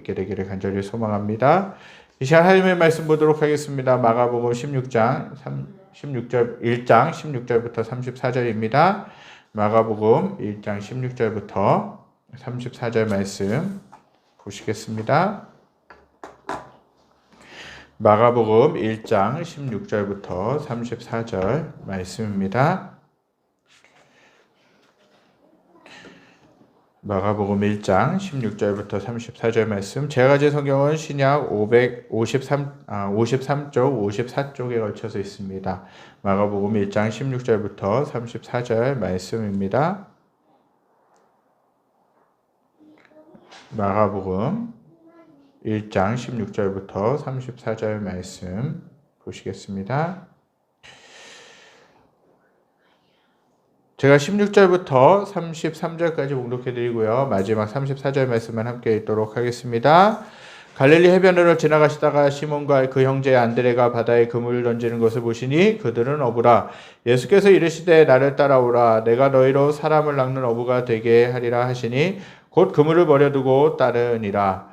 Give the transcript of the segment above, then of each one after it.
있게 되기를 간절히 소망합니다. 이 시간 하나님의 말씀 보도록 하겠습니다. 마가복음 1장 16절부터 34절입니다. 마가복음 1장 16절부터 34절 말씀 보시겠습니다. 마가복음 1장 16절부터 34절 말씀입니다. 마가복음 1장 16절부터 34절 말씀. 제가 가진 성경은 신약 53쪽, 54쪽에 걸쳐서 있습니다. 마가복음 1장 16절부터 34절 말씀입니다. 마가복음 1장 16절부터 34절 말씀 보시겠습니다. 제가 16절부터 33절까지 봉독해드리고요. 마지막 34절 말씀만 함께 읽도록 하겠습니다. 갈릴리 해변으로 지나가시다가 시몬과 그 형제 안드레가 바다에 그물을 던지는 것을 보시니 그들은 어부라. 예수께서 이르시되 나를 따라오라. 내가 너희로 사람을 낚는 어부가 되게 하리라 하시니 곧 그물을 버려두고 따르니라.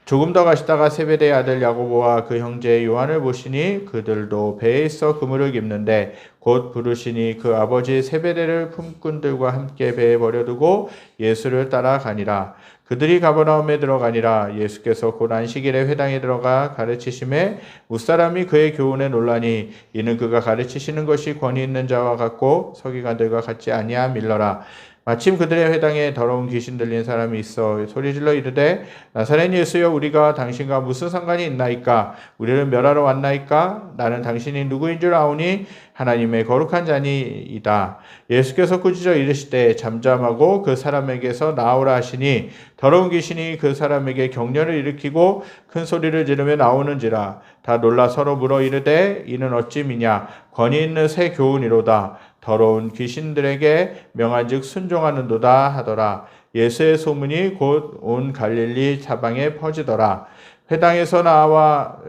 조금 더 가시다가 세베대의 아들 야고보와 그 형제 요한을 보시니 그들도 배에 있어 그물을 깁는데 곧 부르시니 그 아버지 세베대를 품꾼들과 함께 배에 버려두고 예수를 따라가니라. 그들이 가버나움에 들어가니라. 예수께서 곧 안식일에 회당에 들어가 가르치심에 무사람이 그의 교훈에 놀라니 이는 그가 가르치시는 것이 권위 있는 자와 같고 서기관들과 같지 아니함일러라. 마침 그들의 회당에 더러운 귀신 들린 사람이 있어 소리질러 이르되 나사렛 예수여 우리가 당신과 무슨 상관이 있나이까? 우리를 멸하러 왔나이까? 나는 당신이 누구인 줄 아오니 하나님의 거룩한 자니이다. 예수께서 꾸짖어 이르시되 잠잠하고 그 사람에게서 나오라 하시니 더러운 귀신이 그 사람에게 격려를 일으키고 큰 소리를 지르며 나오는지라. 다 놀라 서로 물어 이르되 이는 어찌 미냐? 권위 있는 새 교훈이로다. 더러운 귀신들에게 명한즉 순종하는도다 하더라. 예수의 소문이 곧 온 갈릴리 사방에 퍼지더라. 회당에서 나와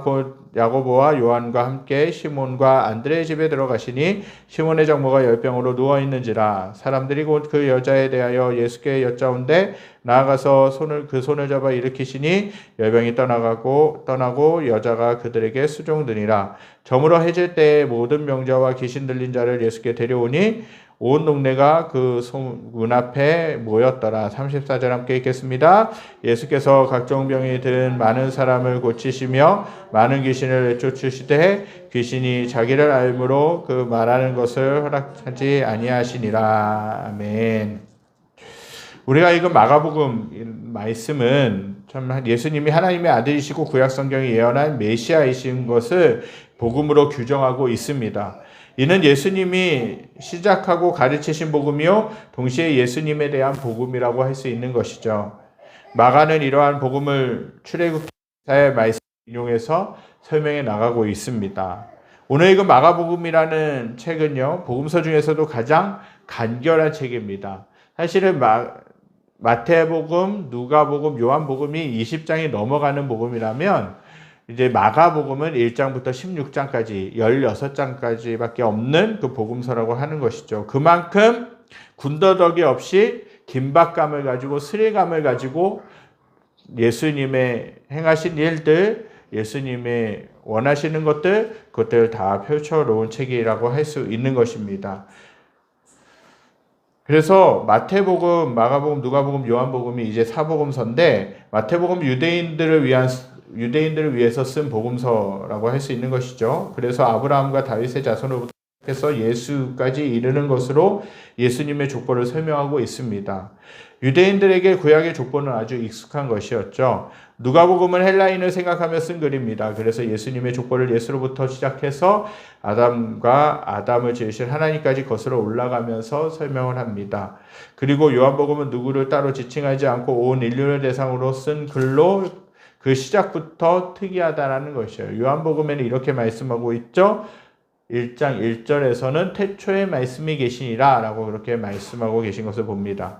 곧 야고보와 요한과 함께 시몬과 안드레의 집에 들어가시니 시몬의 장모가 열병으로 누워 있는지라. 사람들이 곧 그 여자에 대하여 예수께 여짜온데 나아가서 손을 잡아 일으키시니 열병이 떠나고 여자가 그들에게 수종드니라. 저물어 해질 때에 모든 병자와 귀신 들린 자를 예수께 데려오니 온 동네가 그 문 앞에 모였더라. 34절 함께 읽겠습니다. 예수께서 각종 병이 든 많은 사람을 고치시며 많은 귀신을 내쫓으시되 귀신이 자기를 알므로 그 말하는 것을 허락하지 아니하시니라. 아멘. 우리가 읽은 마가복음 말씀은 참 예수님이 하나님의 아들이시고 구약성경이 예언한 메시아이신 것을 복음으로 규정하고 있습니다. 이는 예수님이 시작하고 가르치신 복음이요 동시에 예수님에 대한 복음이라고 할 수 있는 것이죠. 마가는 이러한 복음을 출애굽기사의 말씀을 인용해서 설명해 나가고 있습니다. 오늘 읽은 마가복음이라는 책은요 복음서 중에서도 가장 간결한 책입니다. 사실은 마태복음, 누가복음, 요한복음이 20장이 넘어가는 복음이라면 이제 마가복음은 1장부터 16장까지 16장까지밖에 없는 그 복음서라고 하는 것이죠. 그만큼 군더더기 없이 긴박감을 가지고 스릴감을 가지고 예수님의 행하신 일들, 예수님의 원하시는 것들, 그것들을 다 펼쳐놓은 책이라고 할 수 있는 것입니다. 그래서 마태복음, 마가복음, 누가복음, 요한복음이 이제 사복음서인데 마태복음 유대인들을 위해서 쓴 복음서라고 할 수 있는 것이죠. 그래서 아브라함과 다윗의 자손으로부터 해서 예수까지 이르는 것으로 예수님의 족보를 설명하고 있습니다. 유대인들에게 구약의 족보는 아주 익숙한 것이었죠. 누가복음은 헬라인을 생각하며 쓴 글입니다. 그래서 예수님의 족보를 예수로부터 시작해서 아담을 지으실 하나님까지 거슬러 올라가면서 설명을 합니다. 그리고 요한복음은 누구를 따로 지칭하지 않고 온 인류를 대상으로 쓴 글로 그 시작부터 특이하다라는 것이에요. 요한복음에는 이렇게 말씀하고 있죠. 1장 1절에서는 태초에 말씀이 계시니라 라고 그렇게 말씀하고 계신 것을 봅니다.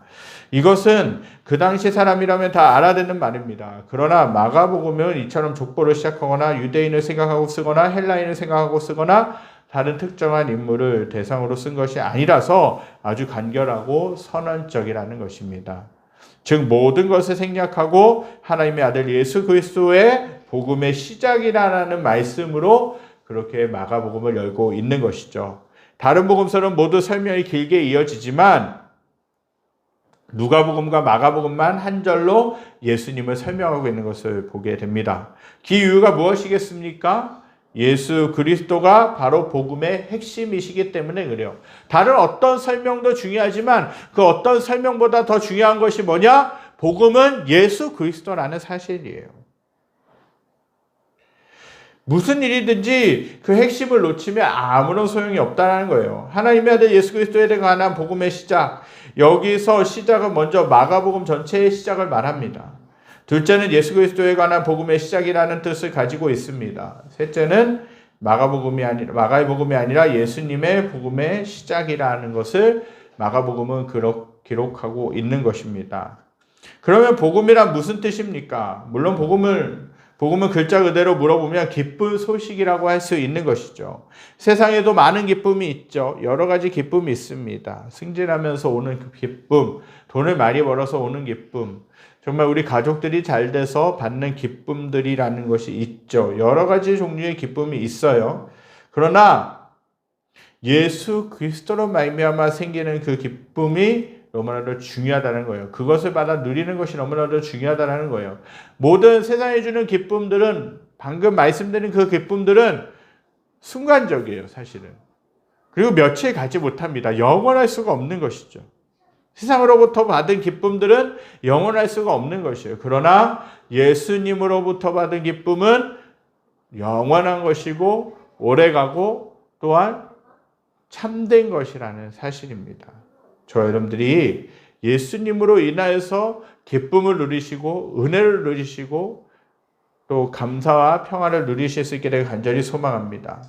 이것은 그 당시 사람이라면 다 알아듣는 말입니다. 그러나 마가복음은 이처럼 족보를 시작하거나 유대인을 생각하고 쓰거나 헬라인을 생각하고 쓰거나 다른 특정한 인물을 대상으로 쓴 것이 아니라서 아주 간결하고 선언적이라는 것입니다. 즉 모든 것을 생략하고 하나님의 아들 예수 그리스도의 복음의 시작이라는 말씀으로 그렇게 마가복음을 열고 있는 것이죠. 다른 복음서는 모두 설명이 길게 이어지지만 누가복음과 마가복음만 한 절로 예수님을 설명하고 있는 것을 보게 됩니다. 그 이유가 무엇이겠습니까? 예수 그리스도가 바로 복음의 핵심이시기 때문에 그래요. 다른 어떤 설명도 중요하지만 그 어떤 설명보다 더 중요한 것이 뭐냐? 복음은 예수 그리스도라는 사실이에요. 무슨 일이든지 그 핵심을 놓치면 아무런 소용이 없다는 거예요. 하나님의 아들 예수 그리스도에 관한 복음의 시작, 여기서 시작은 먼저 마가복음 전체의 시작을 말합니다. 둘째는 예수 그리스도에 관한 복음의 시작이라는 뜻을 가지고 있습니다. 셋째는 마가의 복음이 아니라 예수님의 복음의 시작이라는 것을 마가복음은 기록하고 있는 것입니다. 그러면 복음이란 무슨 뜻입니까? 물론 복음은 글자 그대로 물어보면 기쁜 소식이라고 할 수 있는 것이죠. 세상에도 많은 기쁨이 있죠. 여러 가지 기쁨이 있습니다. 승진하면서 오는 그 기쁨, 돈을 많이 벌어서 오는 기쁨, 정말 우리 가족들이 잘 돼서 받는 기쁨들이라는 것이 있죠. 여러 가지 종류의 기쁨이 있어요. 그러나 예수 그리스도로 말미암아 생기는 그 기쁨이 너무나도 중요하다는 거예요. 그것을 받아 누리는 것이 너무나도 중요하다는 거예요. 모든 세상에 주는 기쁨들은, 방금 말씀드린 그 기쁨들은 순간적이에요, 사실은. 그리고 며칠 가지 못합니다. 영원할 수가 없는 것이죠. 세상으로부터 받은 기쁨들은 영원할 수가 없는 것이에요. 그러나 예수님으로부터 받은 기쁨은 영원한 것이고 오래가고 또한 참된 것이라는 사실입니다. 저 여러분들이 예수님으로 인하여서 기쁨을 누리시고 은혜를 누리시고 또 감사와 평화를 누리실 수 있게 되길 간절히 소망합니다.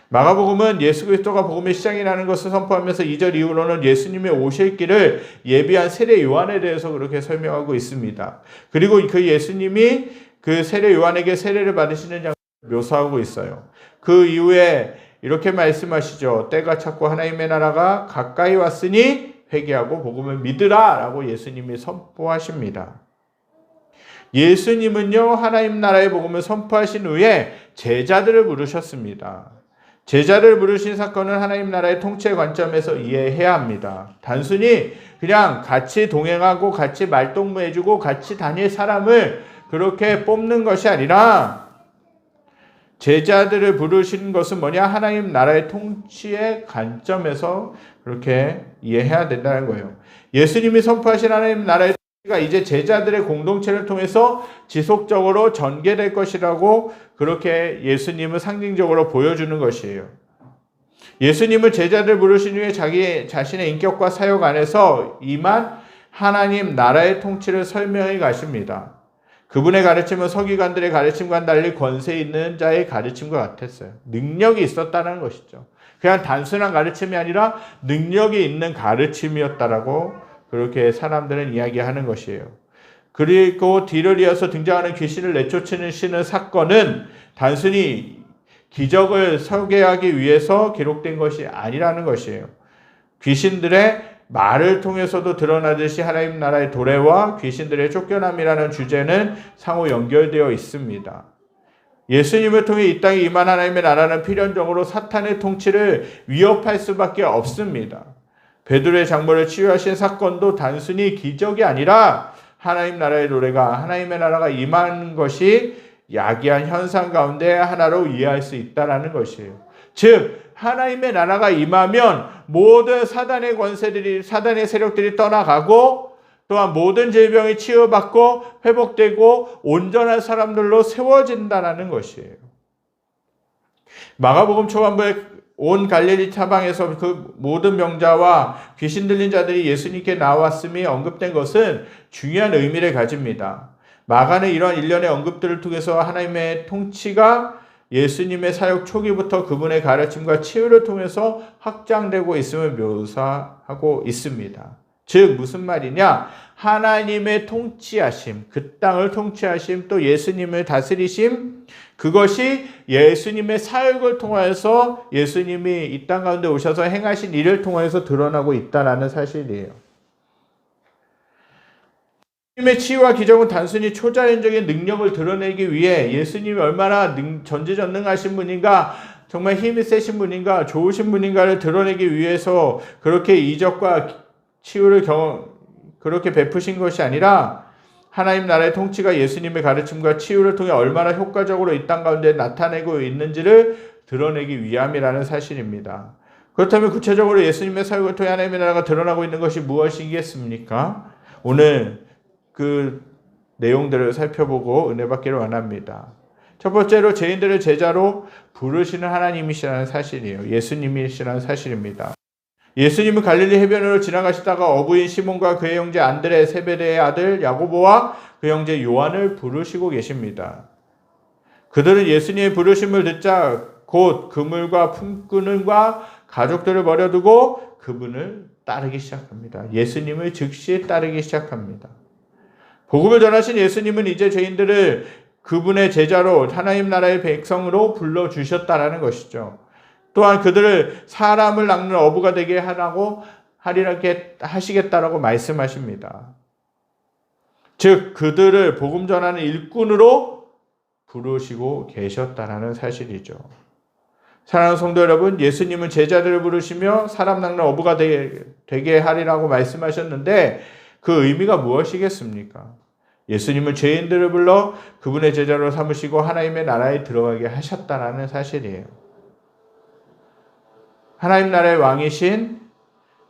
마가복음은 예수 그리스도가 복음의 시작이라는 것을 선포하면서 2절 이후로는 예수님의 오실 길을 예비한 세례 요한에 대해서 그렇게 설명하고 있습니다. 그리고 그 예수님이 그 세례 요한에게 세례를 받으시는 장면을 묘사하고 있어요. 그 이후에 이렇게 말씀하시죠. 때가 찼고 하나님의 나라가 가까이 왔으니 회개하고 복음을 믿으라 라고 예수님이 선포하십니다. 예수님은요, 하나님 나라의 복음을 선포하신 후에 제자들을 부르셨습니다. 제자를 부르신 사건은 하나님 나라의 통치의 관점에서 이해해야 합니다. 단순히 그냥 같이 동행하고 같이 말동무해주고 같이 다닐 사람을 그렇게 뽑는 것이 아니라 제자들을 부르신 것은 뭐냐? 하나님 나라의 통치의 관점에서 그렇게 이해해야 된다는 거예요. 예수님이 선포하신 하나님 나라의 통치가 이제 제자들의 공동체를 통해서 지속적으로 전개될 것이라고 그렇게 예수님은 상징적으로 보여주는 것이에요. 예수님은 제자들 부르신 후에 자기 자신의 인격과 사역 안에서 임한 하나님 나라의 통치를 설명해 가십니다. 그분의 가르침은 서기관들의 가르침과는 달리 권세 있는 자의 가르침과 같았어요. 능력이 있었다는 것이죠. 그냥 단순한 가르침이 아니라 능력이 있는 가르침이었다라고 그렇게 사람들은 이야기하는 것이에요. 그리고 뒤를 이어서 등장하는 귀신을 내쫓으시는 사건은 단순히 기적을 소개하기 위해서 기록된 것이 아니라는 것이에요. 귀신들의 말을 통해서도 드러나듯이 하나님 나라의 도래와 귀신들의 쫓겨남이라는 주제는 상호 연결되어 있습니다. 예수님을 통해 이 땅에 임한 하나님의 나라는 필연적으로 사탄의 통치를 위협할 수밖에 없습니다. 베드로의 장모를 치유하신 사건도 단순히 기적이 아니라 하나님 나라의 도래가, 하나님의 나라가 임한 것이 야기한 현상 가운데 하나로 이해할 수 있다는 것이에요. 즉 하나님의 나라가 임하면 모든 사단의 권세들이, 사단의 세력들이 떠나가고 또한 모든 질병이 치유받고 회복되고 온전한 사람들로 세워진다는 것이에요. 마가복음 초반부에 온 갈릴리 사방에서 그 모든 병자와 귀신 들린 자들이 예수님께 나왔음이 언급된 것은 중요한 의미를 가집니다. 마가는 이러한 일련의 언급들을 통해서 하나님의 통치가 예수님의 사역 초기부터 그분의 가르침과 치유를 통해서 확장되고 있음을 묘사하고 있습니다. 즉 무슨 말이냐? 하나님의 통치하심, 그 땅을 통치하심, 또 예수님을 다스리심, 그것이 예수님의 사역을 통해서 예수님이 이 땅 가운데 오셔서 행하신 일을 통해서 드러나고 있다는 사실이에요. 예수님의 치유와 기적은 단순히 초자연적인 능력을 드러내기 위해 예수님이 얼마나 전지전능하신 분인가, 정말 힘이 세신 분인가, 좋으신 분인가를 드러내기 위해서 그렇게 이적과 치유를 그렇게 베푸신 것이 아니라 하나님 나라의 통치가 예수님의 가르침과 치유를 통해 얼마나 효과적으로 이 땅 가운데 나타내고 있는지를 드러내기 위함이라는 사실입니다. 그렇다면 구체적으로 예수님의 사역을 통해 하나님의 나라가 드러나고 있는 것이 무엇이겠습니까? 오늘 그 내용들을 살펴보고 은혜 받기를 원합니다. 첫 번째로 죄인들을 제자로 부르시는 하나님이시라는 사실이에요. 예수님이시라는 사실입니다. 예수님은 갈릴리 해변으로 지나가시다가 어부인 시몬과 그의 형제 안드레, 세베대의 아들 야고보와 그 형제 요한을 부르시고 계십니다. 그들은 예수님의 부르심을 듣자 곧 그물과 품꾼과 가족들을 버려두고 그분을 따르기 시작합니다. 예수님을 즉시 따르기 시작합니다. 복음을 전하신 예수님은 이제 죄인들을 그분의 제자로 하나님 나라의 백성으로 불러주셨다라는 것이죠. 또한 그들을 사람을 낚는 어부가 되게 하시겠다라고 말씀하십니다. 즉 그들을 복음 전하는 일꾼으로 부르시고 계셨다라는 사실이죠. 사랑하는 성도 여러분, 예수님은 제자들을 부르시며 사람 낚는 어부가 되게 하리라고 말씀하셨는데 그 의미가 무엇이겠습니까? 예수님은 죄인들을 불러 그분의 제자로 삼으시고 하나님의 나라에 들어가게 하셨다라는 사실이에요. 하나님 나라의 왕이신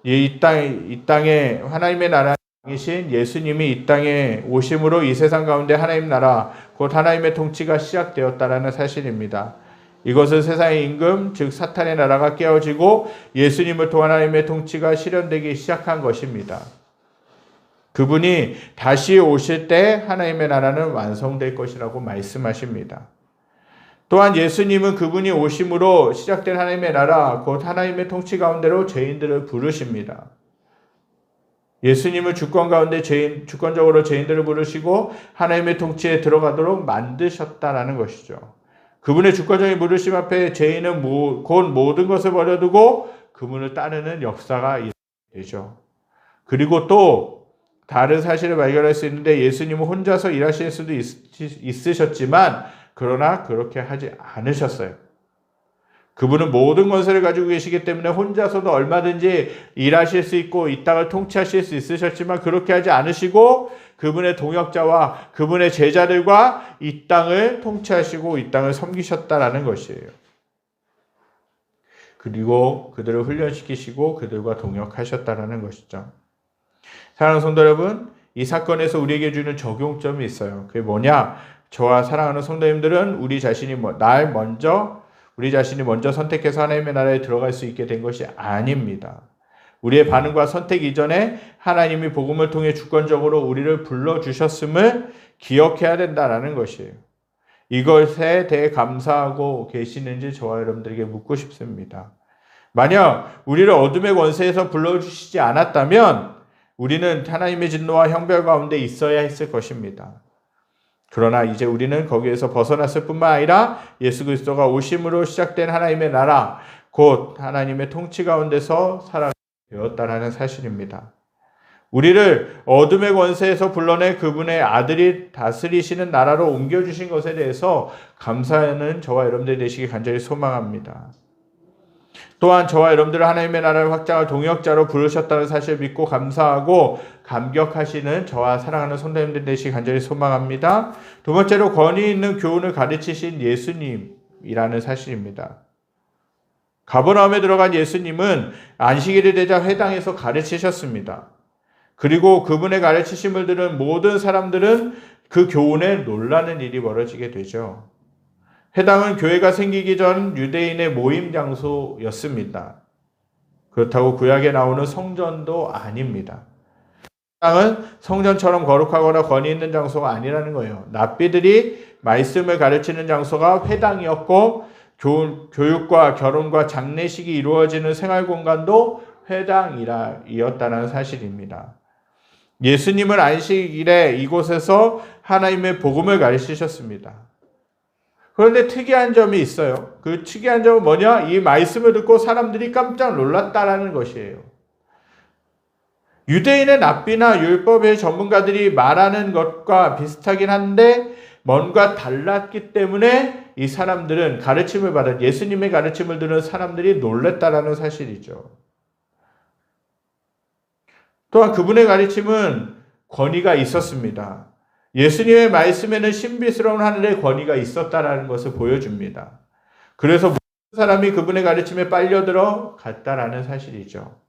이 땅에 하나님의 나라의 왕이신 예수님이 이 땅에 오심으로 이 세상 가운데 하나님 나라 곧 하나님의 통치가 시작되었다라는 사실입니다. 이것은 세상의 임금 즉 사탄의 나라가 깨어지고 예수님을 통한 하나님의 통치가 실현되기 시작한 것입니다. 그분이 다시 오실 때 하나님의 나라는 완성될 것이라고 말씀하십니다. 또한 예수님은 그분이 오심으로 시작된 하나님의 나라, 곧 하나님의 통치 가운데로 죄인들을 부르십니다. 예수님은 주권적으로 죄인들을 부르시고 하나님의 통치에 들어가도록 만드셨다라는 것이죠. 그분의 주권적인 부르심 앞에 죄인은 곧 모든 것을 버려두고 그분을 따르는 역사가 되죠. 그리고 또 다른 사실을 발견할 수 있는데 예수님은 혼자서 일하실 수도 있으셨지만 그러나 그렇게 하지 않으셨어요. 그분은 모든 권세를 가지고 계시기 때문에 혼자서도 얼마든지 일하실 수 있고 이 땅을 통치하실 수 있으셨지만 그렇게 하지 않으시고 그분의 동역자와 그분의 제자들과 이 땅을 통치하시고 이 땅을 섬기셨다라는 것이에요. 그리고 그들을 훈련시키시고 그들과 동역하셨다라는 것이죠. 사랑하는 성도 여러분, 이 사건에서 우리에게 주는 적용점이 있어요. 그게 뭐냐? 저와 사랑하는 성도님들은 우리 자신이 먼저 선택해서 하나님의 나라에 들어갈 수 있게 된 것이 아닙니다. 우리의 반응과 선택 이전에 하나님이 복음을 통해 주권적으로 우리를 불러주셨음을 기억해야 된다는 것이에요. 이것에 대해 감사하고 계시는지 저와 여러분들에게 묻고 싶습니다. 만약 우리를 어둠의 권세에서 불러주시지 않았다면 우리는 하나님의 진노와 형벌 가운데 있어야 했을 것입니다. 그러나 이제 우리는 거기에서 벗어났을 뿐만 아니라 예수 그리스도가 오심으로 시작된 하나님의 나라, 곧 하나님의 통치 가운데서 살아가게 되었다는 사실입니다. 우리를 어둠의 권세에서 불러내 그분의 아들이 다스리시는 나라로 옮겨주신 것에 대해서 감사하는 저와 여러분들이 되시기 간절히 소망합니다. 또한 저와 여러분들을 하나님의 나라를 확장할 동역자로 부르셨다는 사실을 믿고 감사하고 감격하시는 저와 사랑하는 성도님들 되시기 간절히 소망합니다. 두 번째로 권위 있는 교훈을 가르치신 예수님이라는 사실입니다. 가버나움에 들어간 예수님은 안식일이 되자 회당에서 가르치셨습니다. 그리고 그분의 가르치심을 들은 모든 사람들은 그 교훈에 놀라는 일이 벌어지게 되죠. 회당은 교회가 생기기 전 유대인의 모임 장소였습니다. 그렇다고 구약에 나오는 성전도 아닙니다. 회당은 성전처럼 거룩하거나 권위 있는 장소가 아니라는 거예요. 랍비들이 말씀을 가르치는 장소가 회당이었고 교육과 결혼과 장례식이 이루어지는 생활 공간도 회당이었다는 사실입니다. 예수님은 안식일에 이곳에서 하나님의 복음을 가르치셨습니다. 그런데 특이한 점이 있어요. 그 특이한 점은 뭐냐? 이 말씀을 듣고 사람들이 깜짝 놀랐다라는 것이에요. 유대인의 랍비나 율법의 전문가들이 말하는 것과 비슷하긴 한데 뭔가 달랐기 때문에 이 사람들은 가르침을 받은 예수님의 가르침을 들은 사람들이 놀랬다라는 사실이죠. 또한 그분의 가르침은 권위가 있었습니다. 예수님의 말씀에는 신비스러운 하늘의 권위가 있었다라는 것을 보여줍니다. 그래서 모든 사람이 그분의 가르침에 빨려들어 갔다라는 사실이죠.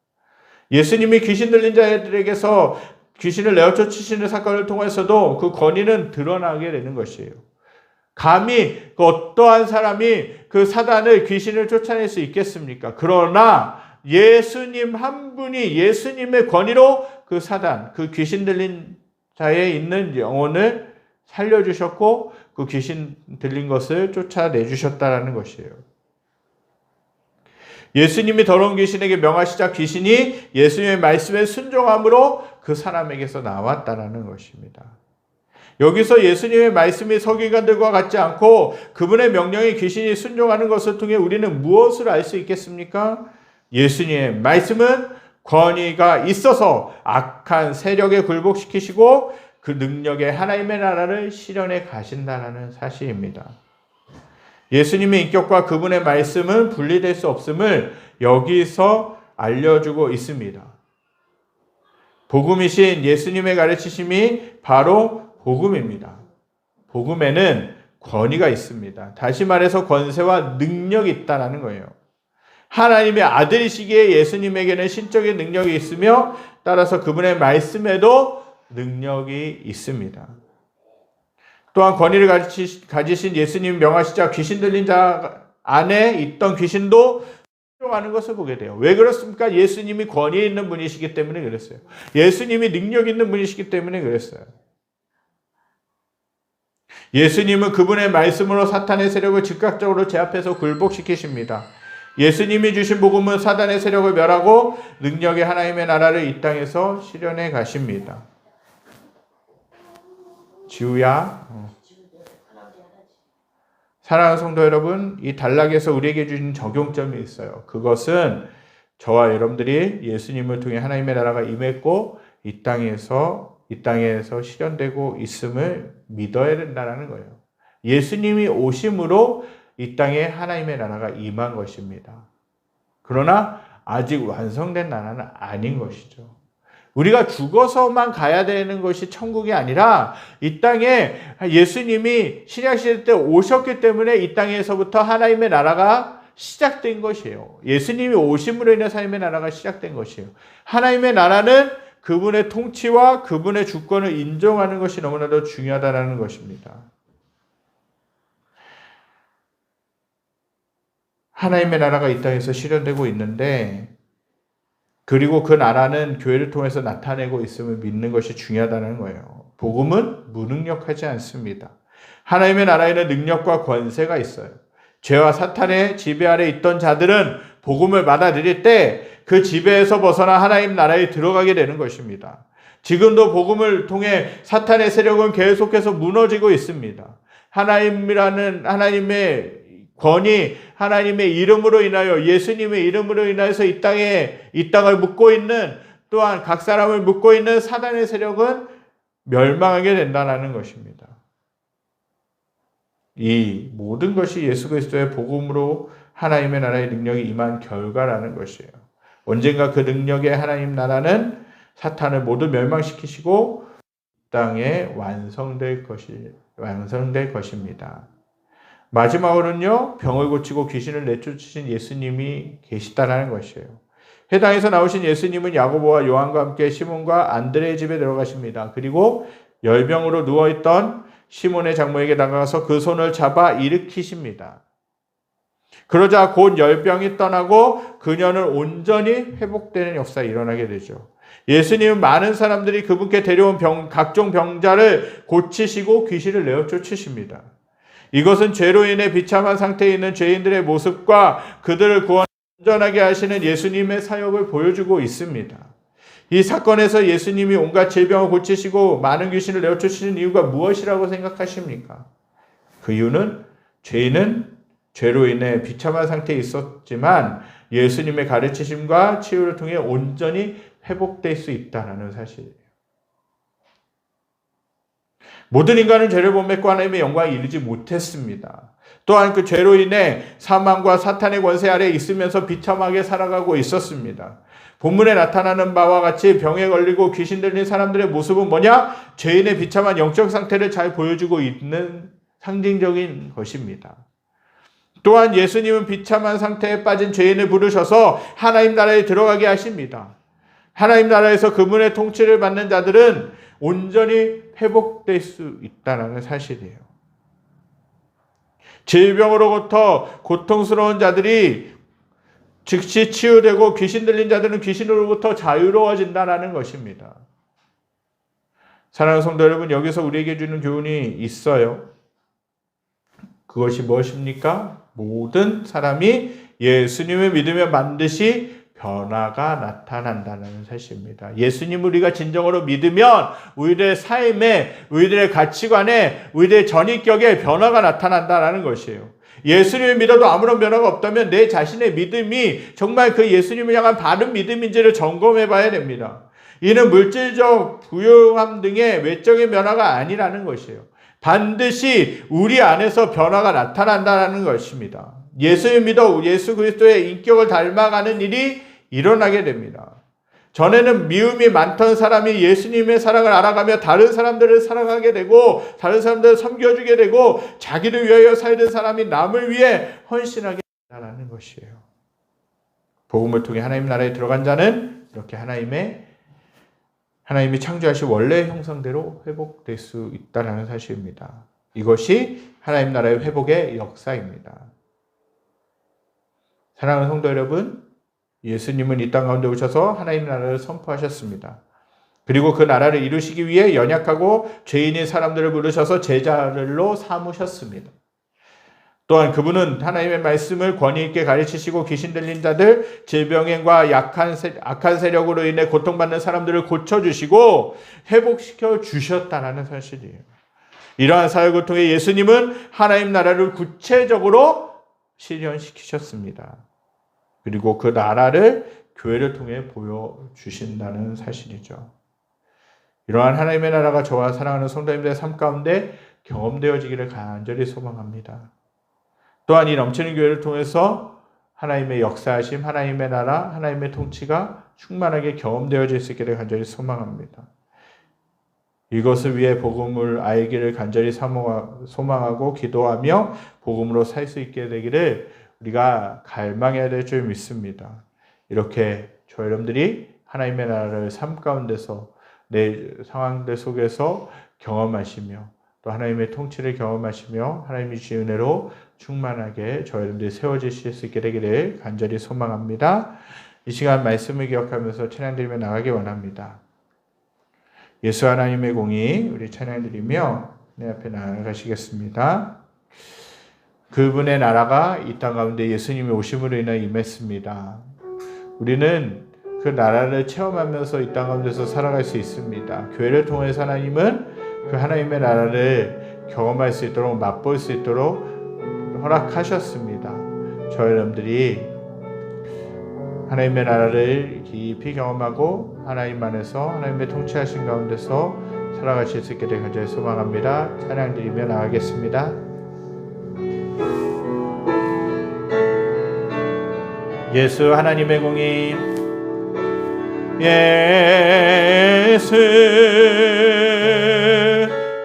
예수님이 귀신 들린 자들에게서 귀신을 내어 쫓으시는 사건을 통해서도 그 권위는 드러나게 되는 것이에요. 감히 그 어떠한 사람이 그 사단을 귀신을 쫓아낼 수 있겠습니까? 그러나 예수님 한 분이 예수님의 권위로 그 사단, 그 귀신 들린 자에 있는 영혼을 살려주셨고 그 귀신 들린 것을 쫓아내주셨다라는 것이에요. 예수님이 더러운 귀신에게 명하시자 귀신이 예수님의 말씀에 순종함으로 그 사람에게서 나왔다라는 것입니다. 여기서 예수님의 말씀이 서기관들과 같지 않고 그분의 명령에 귀신이 순종하는 것을 통해 우리는 무엇을 알 수 있겠습니까? 예수님의 말씀은 권위가 있어서 악한 세력에 굴복시키시고 그 능력에 하나님의 나라를 실현해 가신다는 사실입니다. 예수님의 인격과 그분의 말씀은 분리될 수 없음을 여기서 알려주고 있습니다. 복음이신 예수님의 가르치심이 바로 복음입니다. 복음에는 권위가 있습니다. 다시 말해서 권세와 능력이 있다는 거예요. 하나님의 아들이시기에 예수님에게는 신적인 능력이 있으며 따라서 그분의 말씀에도 능력이 있습니다. 또한 권위를 가지신 예수님 명하시자 귀신 들린 자 안에 있던 귀신도 순종하는 것을 보게 돼요. 왜 그렇습니까? 예수님이 권위 있는 분이시기 때문에 그랬어요. 예수님이 능력 있는 분이시기 때문에 그랬어요. 예수님은 그분의 말씀으로 사탄의 세력을 즉각적으로 제압해서 굴복시키십니다. 예수님이 주신 복음은 사단의 세력을 멸하고 능력의 하나님의 나라를 이 땅에서 실현해 가십니다. 지우야. 사랑하는 성도 여러분, 이 단락에서 우리에게 주신 적용점이 있어요. 그것은 저와 여러분들이 예수님을 통해 하나님의 나라가 임했고 이 땅에서 실현되고 있음을 믿어야 된다는 거예요. 예수님이 오심으로 이 땅에 하나님의 나라가 임한 것입니다. 그러나 아직 완성된 나라는 아닌 것이죠. 우리가 죽어서만 가야 되는 것이 천국이 아니라 이 땅에 예수님이 신약시대 때 오셨기 때문에 이 땅에서부터 하나님의 나라가 시작된 것이에요. 예수님이 오심으로 인해서 하나님의 나라가 시작된 것이에요. 하나님의 나라는 그분의 통치와 그분의 주권을 인정하는 것이 너무나도 중요하다는 것입니다. 하나님의 나라가 이 땅에서 실현되고 있는데 그리고 그 나라는 교회를 통해서 나타내고 있음을 믿는 것이 중요하다는 거예요. 복음은 무능력하지 않습니다. 하나님의 나라에는 능력과 권세가 있어요. 죄와 사탄의 지배 아래 있던 자들은 복음을 받아들일 때 그 지배에서 벗어나 하나님 나라에 들어가게 되는 것입니다. 지금도 복음을 통해 사탄의 세력은 계속해서 무너지고 있습니다. 하나님의 권위, 하나님의 이름으로 인하여 예수님의 이름으로 인하여서 이 땅을 묶고 있는 또한 각 사람을 묶고 있는 사단의 세력은 멸망하게 된다는 것입니다. 이 모든 것이 예수 그리스도의 복음으로 하나님의 나라의 능력이 임한 결과라는 것이에요. 언젠가 그 능력의 하나님 나라는 사탄을 모두 멸망시키시고 땅에 완성될 것입니다. 마지막으로는요, 병을 고치고 귀신을 내쫓으신 예수님이 계시다라는 것이에요. 해당에서 나오신 예수님은 야고보와 요한과 함께 시몬과 안드레의 집에 들어가십니다. 그리고 열병으로 누워있던 시몬의 장모에게 다가가서 그 손을 잡아 일으키십니다. 그러자 곧 열병이 떠나고 그녀는 온전히 회복되는 역사가 일어나게 되죠. 예수님은 많은 사람들이 그분께 데려온 각종 병자를 고치시고 귀신을 내어 쫓으십니다. 이것은 죄로 인해 비참한 상태에 있는 죄인들의 모습과 그들을 온전하게 하시는 예수님의 사역을 보여주고 있습니다. 이 사건에서 예수님이 온갖 질병을 고치시고 많은 귀신을 내어쫓으시는 이유가 무엇이라고 생각하십니까? 그 이유는 죄인은 죄로 인해 비참한 상태에 있었지만 예수님의 가르치심과 치유를 통해 온전히 회복될 수 있다는 사실이에요. 모든 인간은 죄를 범했고 하나님의 영광에 이르지 못했습니다. 또한 그 죄로 인해 사망과 사탄의 권세 아래 있으면서 비참하게 살아가고 있었습니다. 본문에 나타나는 바와 같이 병에 걸리고 귀신 들린 사람들의 모습은 뭐냐? 죄인의 비참한 영적 상태를 잘 보여주고 있는 상징적인 것입니다. 또한 예수님은 비참한 상태에 빠진 죄인을 부르셔서 하나님 나라에 들어가게 하십니다. 하나님 나라에서 그분의 통치를 받는 자들은 온전히 회복될 수 있다는 사실이에요. 질병으로부터 고통스러운 자들이 즉시 치유되고 귀신 들린 자들은 귀신으로부터 자유로워진다는 것입니다. 사랑하는 성도 여러분, 여기서 우리에게 주는 교훈이 있어요. 그것이 무엇입니까? 모든 사람이 예수님을 믿으면 반드시 변화가 나타난다는 사실입니다. 예수님을 우리가 진정으로 믿으면 우리들의 삶에, 우리들의 가치관에, 우리들의 전인격에 변화가 나타난다는 것이에요. 예수님을 믿어도 아무런 변화가 없다면 내 자신의 믿음이 정말 그 예수님을 향한 바른 믿음인지를 점검해 봐야 됩니다. 이는 물질적 부유함 등의 외적인 변화가 아니라는 것이에요. 반드시 우리 안에서 변화가 나타난다는 것입니다. 예수를 믿어 예수 그리스도의 인격을 닮아가는 일이 일어나게 됩니다. 전에는 미움이 많던 사람이 예수님의 사랑을 알아가며 다른 사람들을 사랑하게 되고 다른 사람들을 섬겨주게 되고 자기를 위하여 살던 사람이 남을 위해 헌신하게 된다는 것이에요. 복음을 통해 하나님 나라에 들어간 자는 이렇게 하나님이 창조하신 원래의 형상대로 회복될 수 있다는 사실입니다. 이것이 하나님 나라의 회복의 역사입니다. 사랑하는 성도 여러분, 예수님은 이 땅 가운데 오셔서 하나님 나라를 선포하셨습니다. 그리고 그 나라를 이루시기 위해 연약하고 죄인인 사람들을 부르셔서 제자들로 삼으셨습니다. 또한 그분은 하나님의 말씀을 권위 있게 가르치시고 귀신 들린 자들, 질병과 악한 세력으로 인해 고통받는 사람들을 고쳐주시고 회복시켜 주셨다는 사실이에요. 이러한 사역을 통해 예수님은 하나님 나라를 구체적으로 실현시키셨습니다. 그리고 그 나라를 교회를 통해 보여주신다는 사실이죠. 이러한 하나님의 나라가 저와 사랑하는 성도님들의 삶 가운데 경험되어지기를 간절히 소망합니다. 또한 이 넘치는 교회를 통해서 하나님의 역사하심, 하나님의 나라, 하나님의 통치가 충만하게 경험되어질 수 있기를 간절히 소망합니다. 이것을 위해 복음을 알기를 간절히 소망하고 기도하며 복음으로 살 수 있게 되기를 우리가 갈망해야 될 줄 믿습니다. 이렇게 저 여러분들이 하나님의 나라를 삶 가운데서 내 상황들 속에서 경험하시며 또 하나님의 통치를 경험하시며 하나님의 주신 은혜로 충만하게 저 여러분들이 세워지실 수 있게 되기를 간절히 소망합니다. 이 시간 말씀을 기억하면서 찬양드리며 나가기 원합니다. 예수 하나님의 공의 우리 찬양드리며 내 앞에 나아가시겠습니다. 그분의 나라가 이 땅 가운데 예수님의 오심으로 인해 임했습니다. 우리는 그 나라를 체험하면서 이 땅 가운데서 살아갈 수 있습니다. 교회를 통해서 하나님은 그 하나님의 나라를 경험할 수 있도록 맛볼 수 있도록 허락하셨습니다. 저 여러분들이 하나님의 나라를 깊이 경험하고 하나님 안에서 하나님의 통치하신 가운데서 살아가실 수 있게 될 간절히 소망합니다. 찬양드리며 나가겠습니다. 예수 하나님의 공의 예수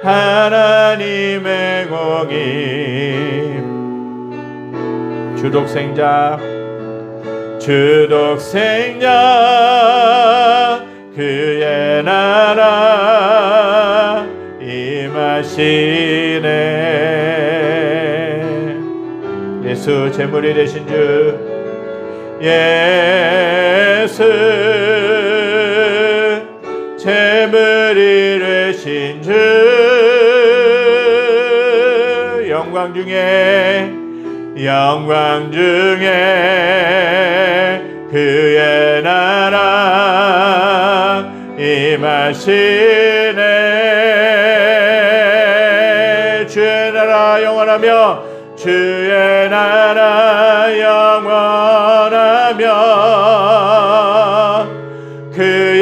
하나님의 공의 주독생자 그의 나라 임하시네. 예수 제물이 되신 주 예수 제물이 되신 주 영광 중에 그의 나라 임하시네. 주의 나라 영원하며 주의 나라 영원하며 그의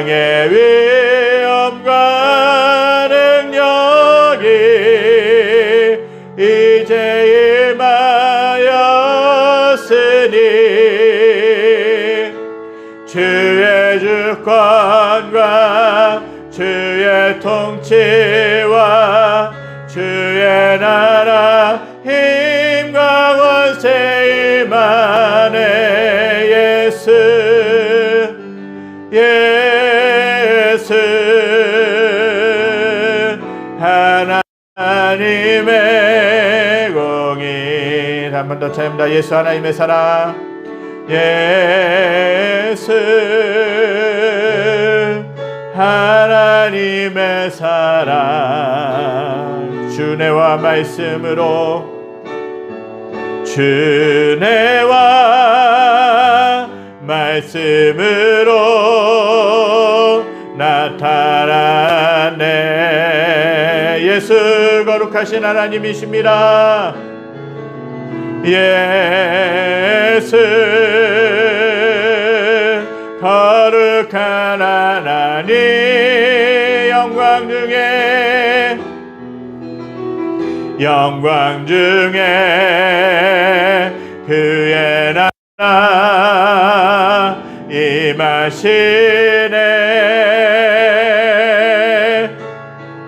왕의 위엄과 능력이 이제 임하였으니 주의 주권과 주의 통치와 주의 나라 힘과 권세 임하네. 예수 하나님의 공인. 한 번 더 차입니다. 예수 하나님의 사랑. 예수 하나님의 사랑. 주내와 말씀으로 주내와 말씀으로 나타나네. 예수 거룩하신 하나님이십니다. 예수 거룩한 하나님. 영광 중에 그의 나라 임하시네.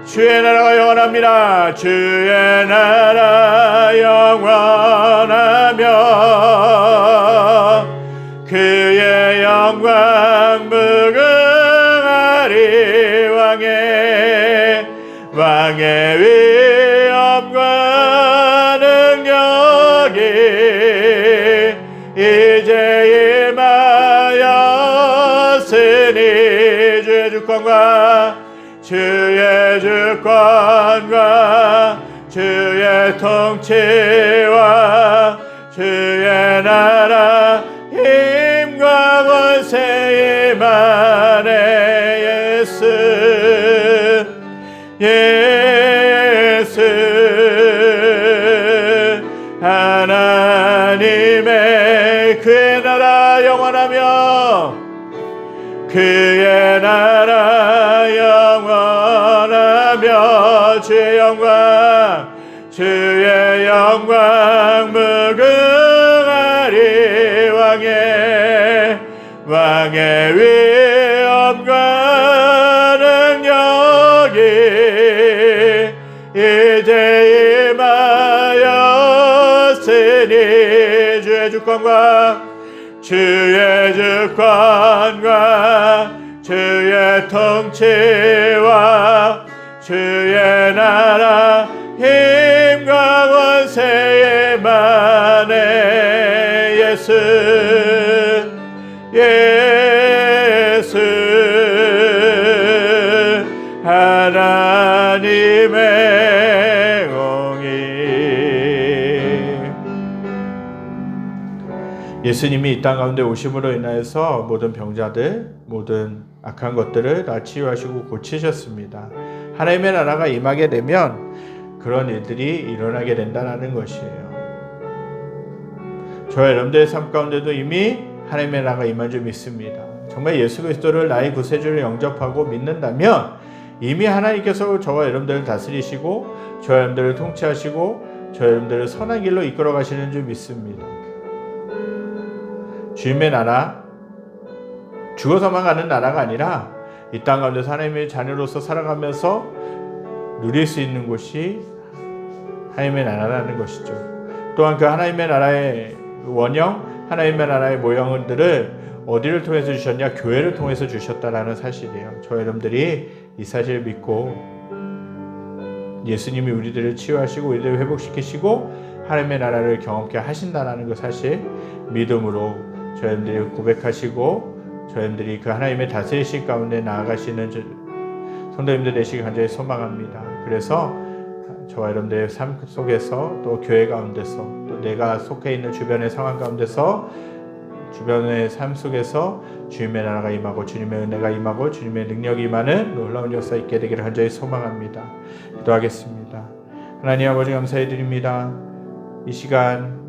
주의 나라가 영원합니다. 주의 나라 영원하며 그의 영광 무궁하리. 왕의 위엄과 능력이 이제 임하였으니 주의 주권과 주의 통치와 주의 나라 힘과 권세 임하네. 예수 하나님의 그의 나라 영원하며 그의 나라 영원하며 주의 영광 무궁하리. 왕의 위엄과 능력이 이제 임하였으니 주의 주권과 주의 통치와 주의 나라 힘과 권세 임하네. 예수 하나님의 공의. 예수님이 이 땅 가운데 오심으로 인하여서 모든 병자들, 모든 악한 것들을 다 치유하시고 고치셨습니다. 하나님의 나라가 임하게 되면 그런 일들이 일어나게 된다는 것이에요. 저와 여러분들의 삶 가운데도 이미 하나님의 나라가 임한 줄 믿습니다. 정말 예수 그리스도를 나의 구세주로 영접하고 믿는다면 이미 하나님께서 저와 여러분들을 다스리시고 저와 여러분들을 통치하시고 저와 여러분들을 선한 길로 이끌어 가시는 줄 믿습니다. 주님의 나라, 죽어서만 가는 나라가 아니라 이 땅 가운데서 하나님의 자녀로서 살아가면서 누릴 수 있는 곳이 하나님의 나라라는 것이죠. 또한 그 하나님의 나라의 원형, 하나님의 나라의 모형들을 어디를 통해서 주셨냐? 교회를 통해서 주셨다라는 사실이에요. 저 여러분들이 이 사실을 믿고 예수님이 우리들을 치유하시고 우리들을 회복시키시고 하나님의 나라를 경험케 하신다라는 그 사실 믿음으로 저 여러분들이 고백하시고 저 여러분들이 그 하나님의 다스리실 가운데 나아가시는 성도님들 되시길 간절히 소망합니다. 그래서 저와 여러분들의 삶 속에서 또 교회 가운데서 또 내가 속해 있는 주변의 상황 가운데서 주변의 삶 속에서 주님의 나라가 임하고 주님의 은혜가 임하고 주님의 능력이 임하는 놀라운 역사 있게 되기를 간절히 소망합니다. 기도하겠습니다. 하나님 아버지 감사해 드립니다. 이 시간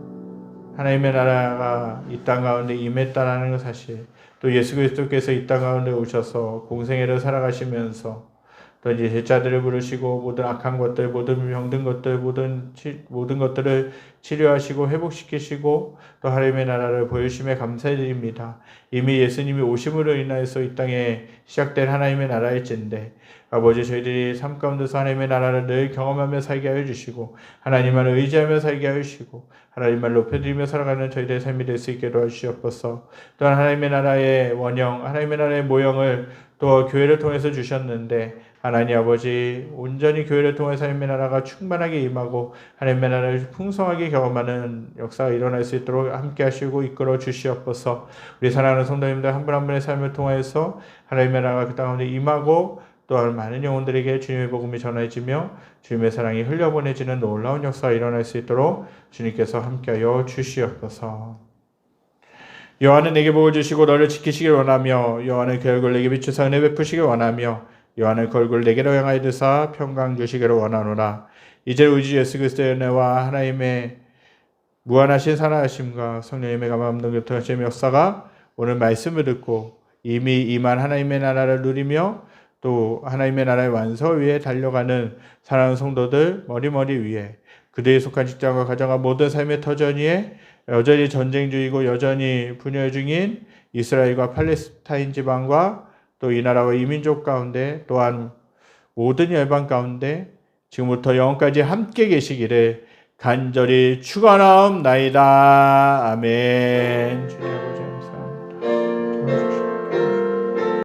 하나님의 나라가 이 땅 가운데 임했다라는 그 사실, 또 예수 그리스도께서 이 땅 가운데 오셔서 공생애를 살아가시면서 또 이제 제자들을 부르시고 모든 악한 것들, 모든 병든 것들, 모든 것들을 치료하시고 회복시키시고 또 하나님의 나라를 보여주심에 감사드립니다. 이미 예수님이 오심으로 인하여서 이 땅에 시작된 하나님의 나라일진데 아버지, 저희들이 삶 가운데서 하나님의 나라를 늘 경험하며 살게 하여 주시고 하나님만을 의지하며 살게 하여 주시고 하나님만 높여드리며 살아가는 저희들의 삶이 될 수 있게 도와주시옵소서. 또한 하나님의 나라의 원형, 하나님의 나라의 모형을 또 교회를 통해서 주셨는데 하나님 아버지, 온전히 교회를 통해서 하나님의 나라가 충만하게 임하고 하나님의 나라를 풍성하게 경험하는 역사가 일어날 수 있도록 함께 하시고 이끌어 주시옵소서. 우리 사랑하는 성도님들 한 분 한 분의 삶을 통해서 하나님의 나라가 그 가운데 임하고 또한 많은 영혼들에게 주님의 복음이 전해지며 주님의 사랑이 흘려보내지는 놀라운 역사가 일어날 수 있도록 주님께서 함께하여 주시옵소서. 여호와는 내게 복을 주시고 너를 지키시길 원하며 여호와는 그 얼굴 내게 비추사 은혜 베푸시길 원하며 여호와는 그 얼굴 내게로 향하여 드사 평강 주시기를 원하노라. 이제 우리 주 예수 그리스도의 은혜와 하나님의 무한하신 사랑하심과 성령님의 감화 교통하심의 역사가 오늘 말씀을 듣고 이미 임한 하나님의 나라를 누리며 또 하나님의 나라의 완성 위에 달려가는 사랑하는 성도들 머리머리 위에 그들이 속한 직장과 가정과 모든 삶의 터전 위에 여전히 전쟁 중이고 여전히 분열 중인 이스라엘과 팔레스타인 지방과 또 이 나라와 이민족 가운데 또한 모든 열방 가운데 지금부터 영원까지 함께 계시기를 간절히 축원하옵나이다. 아멘. 주님 아버지 감사합니다.